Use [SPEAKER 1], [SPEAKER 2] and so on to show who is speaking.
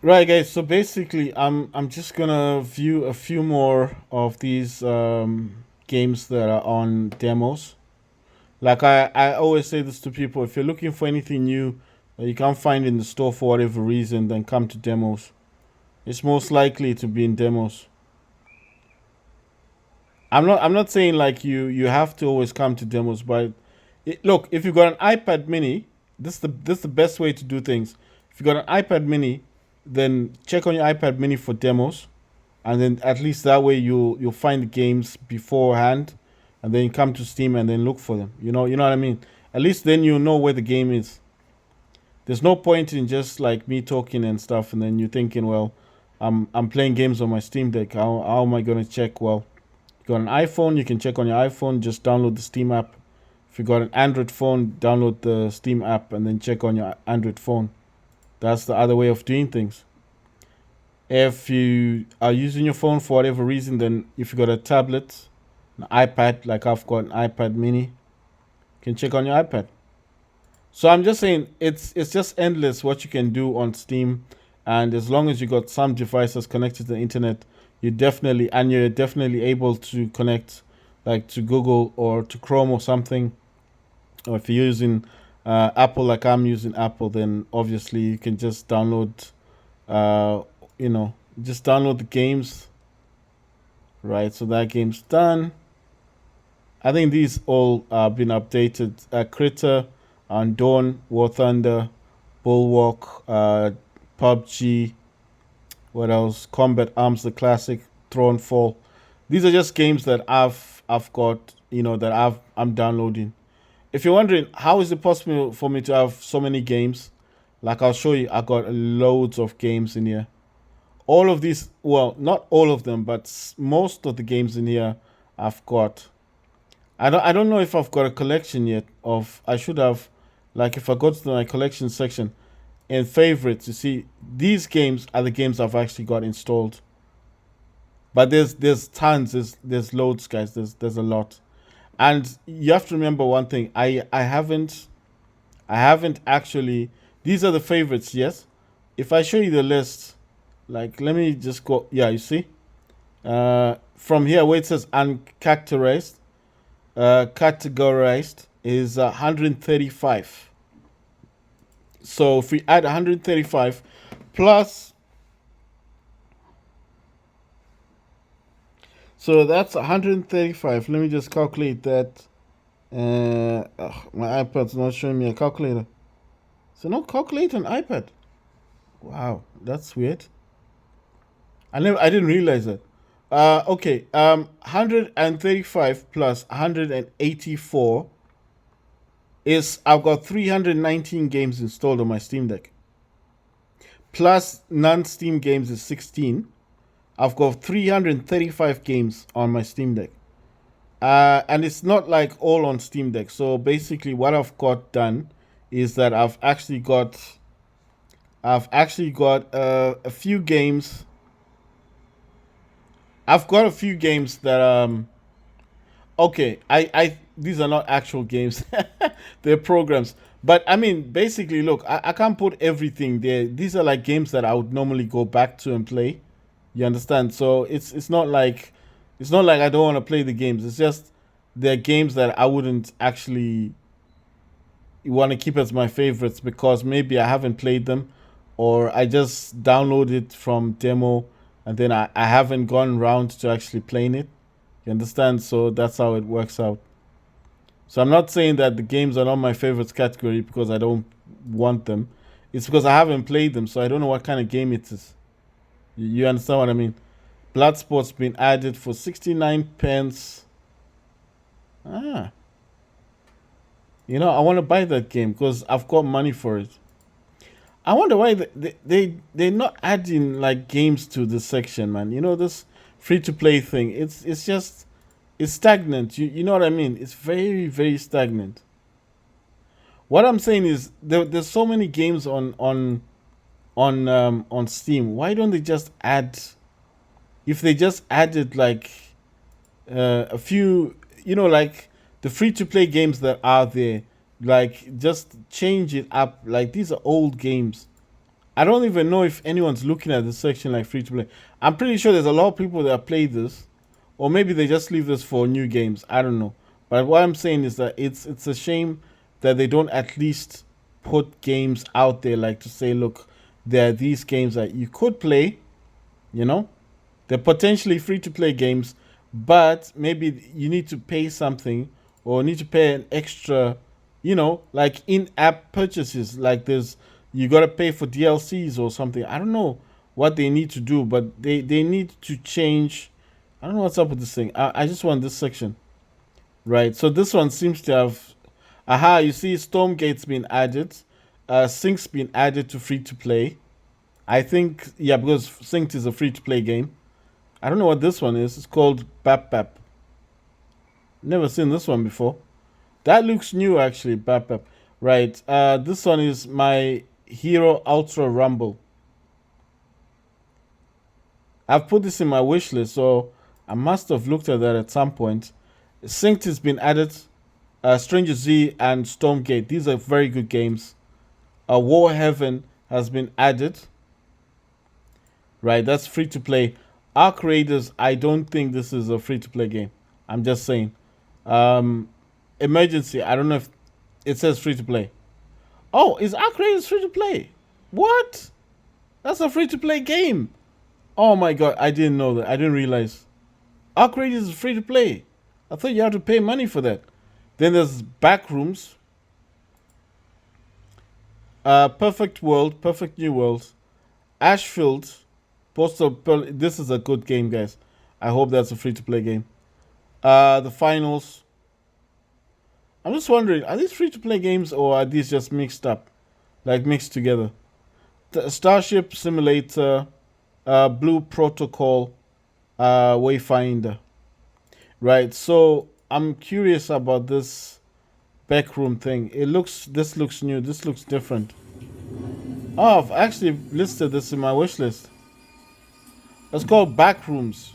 [SPEAKER 1] Right, guys. So basically, I'm just gonna view a few more of these games that are on demos. Like I always say this to people: if you're looking for anything new that you can't find in the store for whatever reason, then come to demos. It's most likely to be in demos. I'm not saying like you have to always come to demos, but look, if you've got an iPad Mini, this is the best way to do things. If you got an iPad Mini, then check on your iPad Mini for demos, and then at least that way you'll find the games beforehand, and then you come to Steam and then look for them. You know what I mean. At least then you know where the game is. There's no point in just like me talking and stuff, and then you're thinking, well, I'm playing games on my Steam Deck. How am I gonna check? Well, you got an iPhone, you can check on your iPhone. Just download the Steam app. If you got an Android phone, download the Steam app and then check on your Android phone. That's the other way of doing things. If you are using your phone for whatever reason, then if you got a tablet, an iPad, like I've got an iPad mini, you can check on your iPad. So I'm just saying it's just endless what you can do on Steam, and as long as you got some devices connected to the internet, you're definitely able to connect like to Google or to Chrome or something. Or if you're using Apple, like I'm using Apple, then obviously you can just download, uh, you know, just download the games, right? So that game's done. I think these all been updated. Critter, and Dawn, War Thunder, Bulwark, PUBG. What else? Combat Arms, the classic, Thronefall. These are just games that I've got, that I'm downloading. If you're wondering how is it possible for me to have so many games, like I'll show you, I got loads of games in here. All of these, well, not all of them, but most of the games in here I've got. I don't know if I've got a collection yet of. I should have, like, if I go to my collection section in favorites, you see these games are the games I've actually got installed. But there's tons, there's loads, guys. There's a lot, and you have to remember one thing. I haven't actually. These are the favorites, yes. If I show you the list, like, let me just go. Yeah, you see, from here where it says categorized is 135. So if we add 135 plus, so that's 135. Let me just calculate that. My iPad's not showing me a calculator. So no calculate on iPad. Wow, that's weird. I didn't realize that. Okay. 135 plus 184 is I've got 319 games installed on my Steam Deck. Plus non-Steam games is 16. I've got 335 games on my Steam Deck. And it's not like all on Steam Deck. So basically, what I've got done is that I've actually got a few games. I've got a few games that okay. I these are not actual games. They're programs. But I mean, basically, look, I can't put everything there. These are like games that I would normally go back to and play. You understand? So it's not like I don't want to play the games. It's just they're games that I wouldn't actually want to keep as my favorites because maybe I haven't played them, or I just downloaded it from demo and then I haven't gone round to actually playing it. You understand? So that's how it works out. So I'm not saying that the games are not my favorites category because I don't want them. It's because I haven't played them, so I don't know what kind of game it is. You understand what I mean? Bloodsport's been added for 69 pence. Ah, I want to buy that game because I've got money for it. I wonder why they're not adding like games to this section, man. This free to play thing. It's just it's stagnant. You know what I mean? It's very very stagnant. What I'm saying is there's so many games on Steam. Why don't they just add? If they just added like a few, like the free to play games that are there, like just change it up. Like these are old games. I don't even know if anyone's looking at this section like free to play. I'm pretty sure there's a lot of people that play this, or maybe they just leave this for new games. I don't know. But what I'm saying is that it's a shame that they don't at least put games out there, like to say, look, there are these games that you could play. You know, they're potentially free to play games, but maybe you need to pay something or need to pay an extra, like in app purchases. Like you got to pay for DLCs or something. I don't know what they need to do, but they need to change. I don't know what's up with this thing. I just want this section. Right. So this one seems to have. Aha, you see, Stormgate's been added. Sync's been added to free to play. I think, yeah, because Synced is a free to play game. I don't know what this one is. It's called Bap Bap. Never seen this one before. That looks new, actually. Bap Bap. Right. This one is My Hero Ultra Rumble. I've put this in my wish list, so I must have looked at that at some point. Synced has been added. Stranger Z and Stormgate. These are very good games. War Heaven has been added. Right, that's free to play. Arc Raiders, I don't think this is a free to play game. I'm just saying. Emergency, I don't know if it says free to play. Oh, is Arc Raiders free to play? What? That's a free to play game. Oh my god, I didn't know that. I didn't realize. Arc Raiders is free to play. I thought you had to pay money for that. Then there's Backrooms. Perfect World, Perfect New World. Ashfield. This is a good game, guys. I hope that's a free to play game. The Finals. I'm just wondering, are these free to play games or are these just mixed up? Like mixed together. The Starship Simulator. Blue Protocol. Wayfinder. Right, so I'm curious about this backroom thing. This looks new. This looks different. Oh, I've actually listed this in my wish list. It's called Backrooms.